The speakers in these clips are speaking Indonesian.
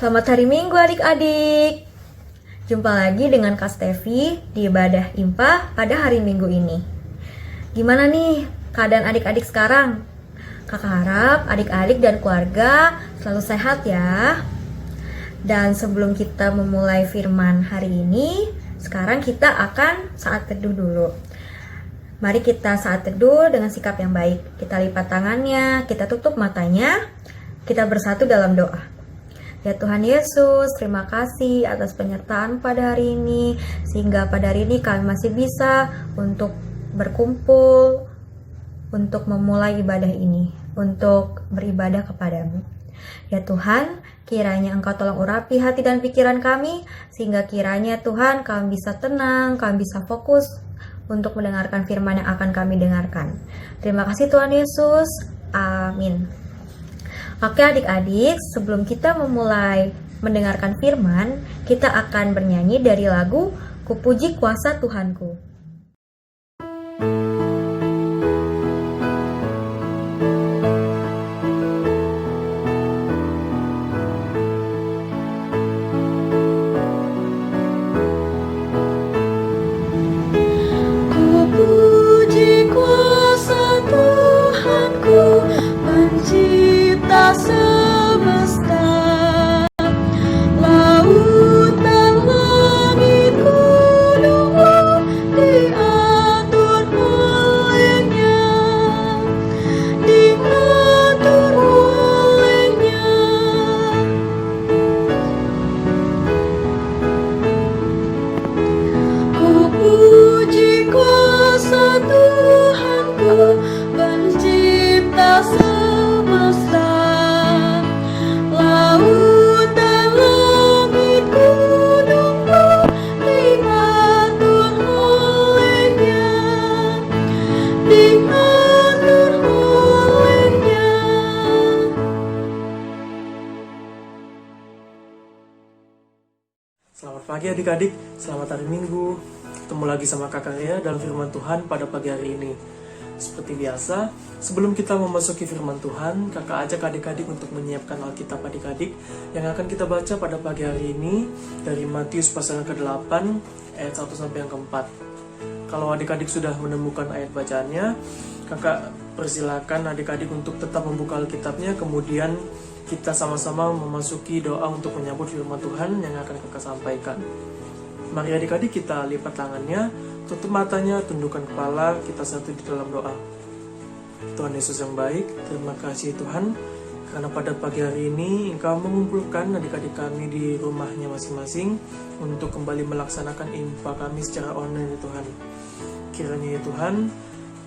Selamat hari Minggu adik-adik. Jumpa lagi dengan Kak Stevi di ibadah IMPA pada hari Minggu ini. Gimana nih keadaan adik-adik sekarang? Kakak harap adik-adik dan keluarga selalu sehat ya. Dan sebelum kita memulai firman hari ini, sekarang kita akan saat teduh dulu. Mari kita saat teduh dengan sikap yang baik. Kita lipat tangannya, kita tutup matanya, kita bersatu dalam doa. Ya Tuhan Yesus, terima kasih atas penyertaan pada hari ini, sehingga pada hari ini kami masih bisa untuk berkumpul, untuk memulai ibadah ini, untuk beribadah kepadamu. Ya Tuhan, kiranya Engkau tolong urapi hati dan pikiran kami, sehingga kiranya Tuhan kami bisa tenang, kami bisa fokus untuk mendengarkan firman yang akan kami dengarkan. Terima kasih Tuhan Yesus, amin. Oke adik-adik, sebelum kita memulai mendengarkan firman, kita akan bernyanyi dari lagu Kupuji Kuasa Tuhanku. Selamat pagi adik-adik, selamat hari Minggu. Ketemu lagi sama Kakak Ria dalam firman Tuhan pada pagi hari ini. Seperti biasa, sebelum kita memasuki firman Tuhan, Kakak ajak adik-adik untuk menyiapkan Alkitab adik-adik yang akan kita baca pada pagi hari ini dari Matius pasal yang ke-8 ayat 1 sampai yang ke-4. Kalau adik-adik sudah menemukan ayat bacaannya, Kakak persilakan adik-adik untuk tetap membuka Alkitabnya, kemudian kita sama-sama memasuki doa untuk menyambut firman Tuhan yang akan Kakak sampaikan. Mari adik-adik kita lipat tangannya, tutup matanya, tundukkan kepala, kita satu di dalam doa. Tuhan Yesus yang baik, terima kasih Tuhan, karena pada pagi hari ini Engkau mengumpulkan adik-adik kami di rumahnya masing-masing untuk kembali melaksanakan IMPA kami secara online ya Tuhan. Kiranya ya Tuhan,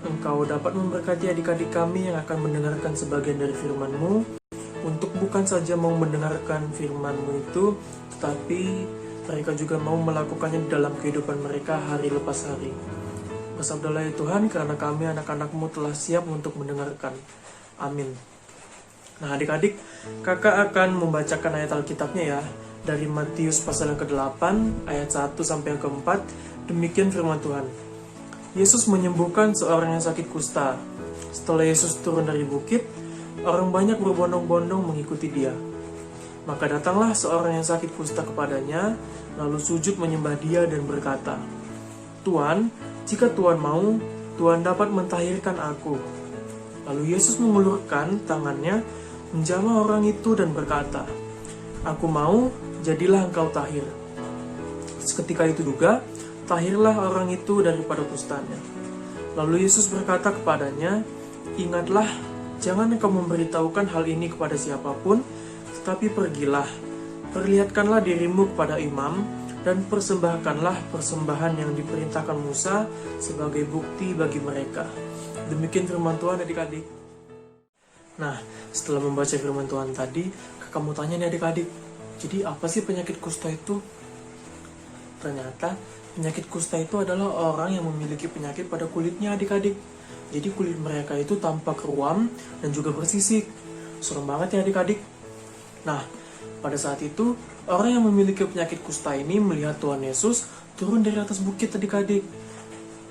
Engkau dapat memberkati adik-adik kami yang akan mendengarkan sebagian dari firman-Mu, untuk bukan saja mau mendengarkan firman-Mu itu, tetapi mereka juga mau melakukannya dalam kehidupan mereka hari lepas hari. Bersabdalah ya Tuhan, karena kami anak-anak-Mu telah siap untuk mendengarkan. Amin. Nah adik-adik, Kakak akan membacakan ayat Alkitabnya ya, dari Matius pasal yang ke-8, ayat 1 sampai yang ke-4, demikian firman Tuhan. Yesus menyembuhkan seorang yang sakit kusta. Setelah Yesus turun dari bukit, orang banyak berbondong-bondong mengikuti dia. Maka datanglah seorang yang sakit kusta kepadanya, lalu sujud menyembah dia dan berkata, Tuan, jika Tuan mau, Tuan dapat mentahirkan aku. Lalu Yesus mengulurkan tangannya, menjamah orang itu dan berkata, Aku mau, jadilah engkau tahir. Seketika itu juga, tahirlah orang itu daripada kustanya. Lalu Yesus berkata kepadanya, Ingatlah, jangan engkau memberitahukan hal ini kepada siapapun, tetapi pergilah, perlihatkanlah dirimu kepada imam, dan persembahkanlah persembahan yang diperintahkan Musa sebagai bukti bagi mereka. Demikian firman Tuhan adik-adik. Nah, setelah membaca firman Tuhan tadi, Kakak mau tanya nih adik-adik, jadi apa sih penyakit kusta itu? Ternyata, penyakit kusta itu adalah orang yang memiliki penyakit pada kulitnya adik-adik. Jadi kulit mereka itu tampak ruam dan juga bersisik. Serem banget ya adik-adik. Nah, pada saat itu, orang yang memiliki penyakit kusta ini melihat Tuhan Yesus turun dari atas bukit adik-adik.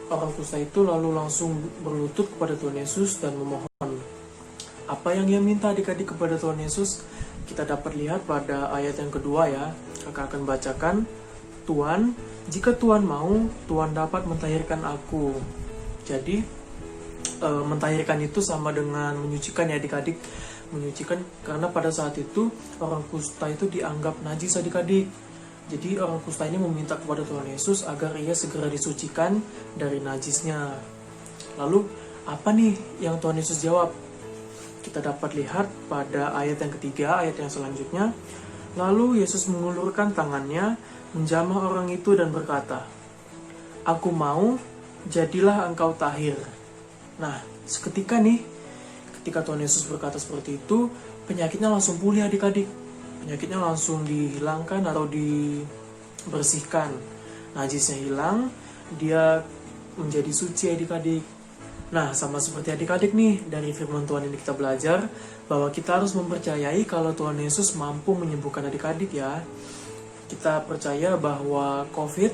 Orang kusta itu lalu langsung berlutut kepada Tuhan Yesus dan memohon, Apa yang ia minta adik-adik kepada Tuhan Yesus? Kita dapat lihat pada ayat yang kedua ya. Kakak akan bacakan. Tuhan, jika Tuhan mau, Tuhan dapat mentahirkan aku. Jadi, mentahirkan itu sama dengan menyucikan ya adik-adik. Menyucikan karena pada saat itu orang kusta itu dianggap najis adik-adik. Jadi orang kusta ini meminta kepada Tuhan Yesus agar ia segera disucikan dari najisnya. Lalu apa nih yang Tuhan Yesus jawab? Kita dapat lihat pada ayat yang ketiga, ayat yang selanjutnya. Lalu Yesus mengulurkan tangannya, menjamah orang itu dan berkata, "Aku mau, jadilah engkau tahir." Nah, seketika nih, ketika Tuhan Yesus berkata seperti itu, penyakitnya langsung pulih adik-adik. Penyakitnya langsung dihilangkan atau dibersihkan. Najisnya hilang, dia menjadi suci adik-adik. Nah, sama seperti adik-adik nih, dari firman Tuhan ini kita belajar bahwa kita harus mempercayai kalau Tuhan Yesus mampu menyembuhkan adik-adik ya. Kita percaya bahwa COVID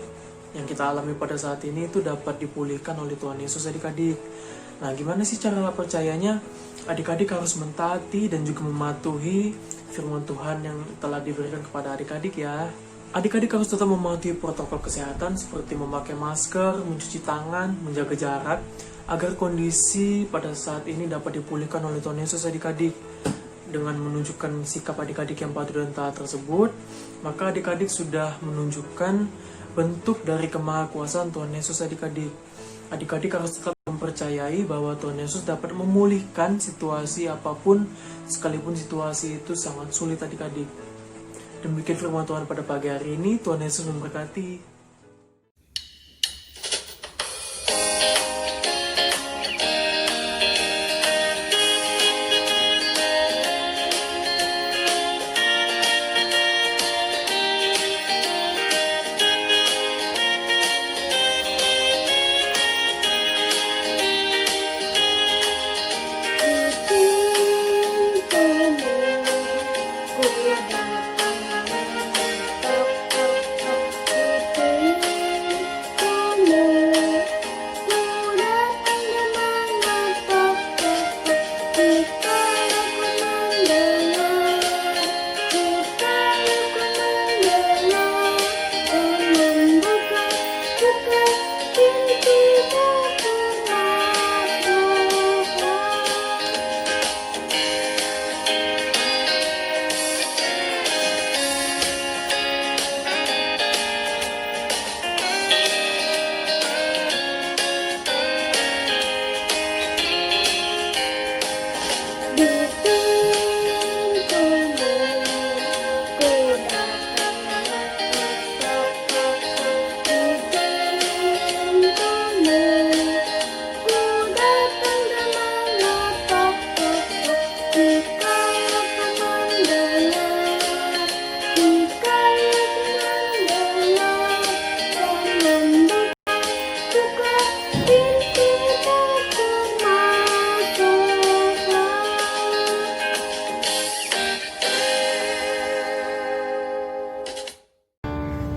yang kita alami pada saat ini itu dapat dipulihkan oleh Tuhan Yesus adik-adik. Nah, gimana sih cara percayanya? Adik-adik harus mentaati dan juga mematuhi firman Tuhan yang telah diberikan kepada adik-adik ya. Adik-adik harus tetap mematuhi protokol kesehatan seperti memakai masker, mencuci tangan, menjaga jarak, agar kondisi pada saat ini dapat dipulihkan oleh Tuhan Yesus adik-adik. Dengan menunjukkan sikap adik-adik yang patuh dan taat tersebut, maka adik-adik sudah menunjukkan bentuk dari kemahakuasaan Tuhan Yesus adik-adik. Adik-adik harus tetap mempercayai bahwa Tuhan Yesus dapat memulihkan situasi apapun, sekalipun situasi itu sangat sulit adik-adik. Demikian firman Tuhan pada pagi hari ini. Tuhan Yesus memberkati.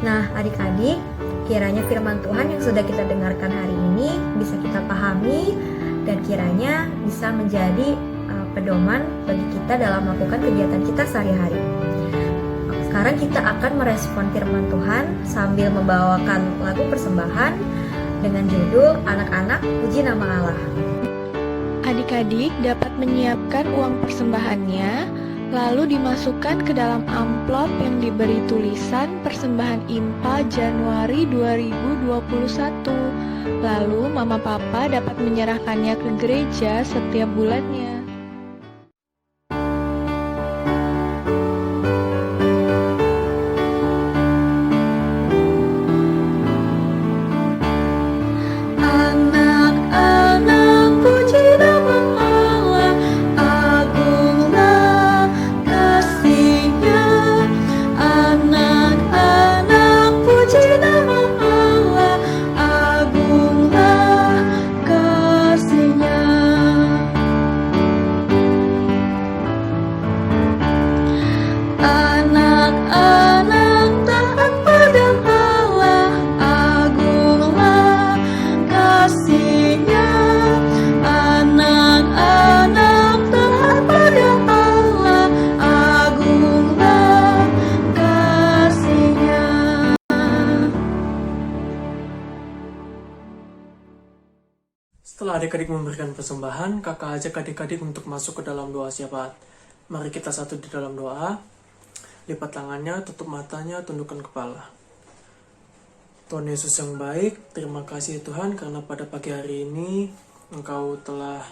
Nah, adik-adik, kiranya firman Tuhan yang sudah kita dengarkan hari ini bisa kita pahami dan kiranya bisa menjadi pedoman bagi kita dalam melakukan kegiatan kita sehari-hari. Sekarang kita akan merespon firman Tuhan sambil membawakan lagu persembahan dengan judul Anak-anak Puji Nama Allah. Adik-adik dapat menyiapkan uang persembahannya, lalu dimasukkan ke dalam amplop yang diberi tulisan persembahan IMPA Januari 2021. Lalu Mama Papa dapat menyerahkannya ke gereja setiap bulannya. Setelah adik-adik memberikan persembahan, kakak ajak adik-adik untuk masuk ke dalam doa syafaat. Mari kita satu di dalam doa. Lipat tangannya, tutup matanya, tundukkan kepala. Tuhan Yesus yang baik, terima kasih Tuhan karena pada pagi hari ini Engkau telah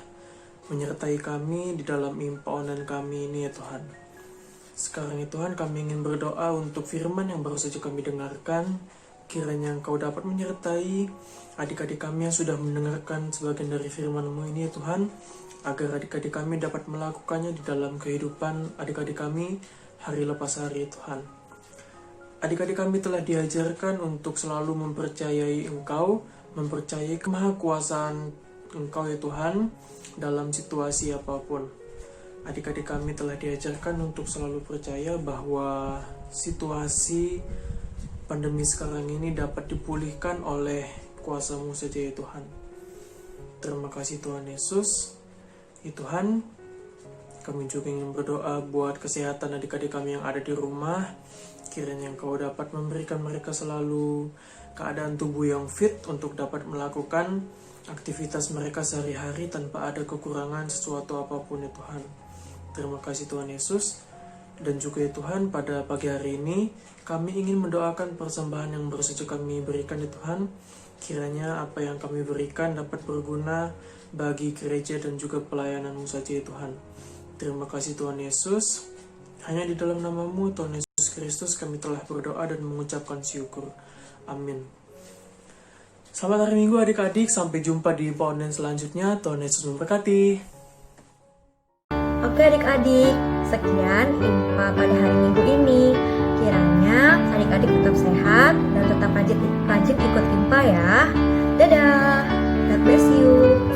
menyertai kami di dalam impa online kami ini ya Tuhan. Sekarang ya Tuhan, kami ingin berdoa untuk firman yang baru saja kami dengarkan. Kiranya Engkau dapat menyertai adik-adik kami yang sudah mendengarkan sebagian dari firman-Mu ini ya Tuhan, agar adik-adik kami dapat melakukannya di dalam kehidupan adik-adik kami hari lepas hari ya Tuhan. Adik-adik kami telah diajarkan untuk selalu mempercayai Engkau, mempercayai kemahakuasaan Engkau ya Tuhan dalam situasi apapun. Adik-adik kami telah diajarkan untuk selalu percaya bahwa situasi pandemi sekarang ini dapat dipulihkan oleh kuasa-Mu saja ya Tuhan. Terima kasih Tuhan Yesus. Ya Tuhan, kami juga ingin berdoa buat kesehatan adik-adik kami yang ada di rumah. Kiranya Engkau dapat memberikan mereka selalu keadaan tubuh yang fit untuk dapat melakukan aktivitas mereka sehari-hari tanpa ada kekurangan sesuatu apapun ya Tuhan. Terima kasih Tuhan Yesus. Dan juga ya Tuhan, pada pagi hari ini kami ingin mendoakan persembahan yang baru saja kami berikan ya Tuhan. Kiranya apa yang kami berikan dapat berguna bagi gereja dan juga pelayanan-Mu saja ya Tuhan. Terima kasih Tuhan Yesus. Hanya di dalam nama-Mu Tuhan Yesus Kristus kami telah berdoa dan mengucapkan syukur. Amin. Selamat hari Minggu adik-adik. Sampai jumpa di impa online selanjutnya. Tuhan Yesus memberkati. Oke adik-adik, sekian impa pada hari Minggu ini. Kiranya adik-adik tetap sehat dan tetap rajin ikut impa ya. Dadah, God bless you.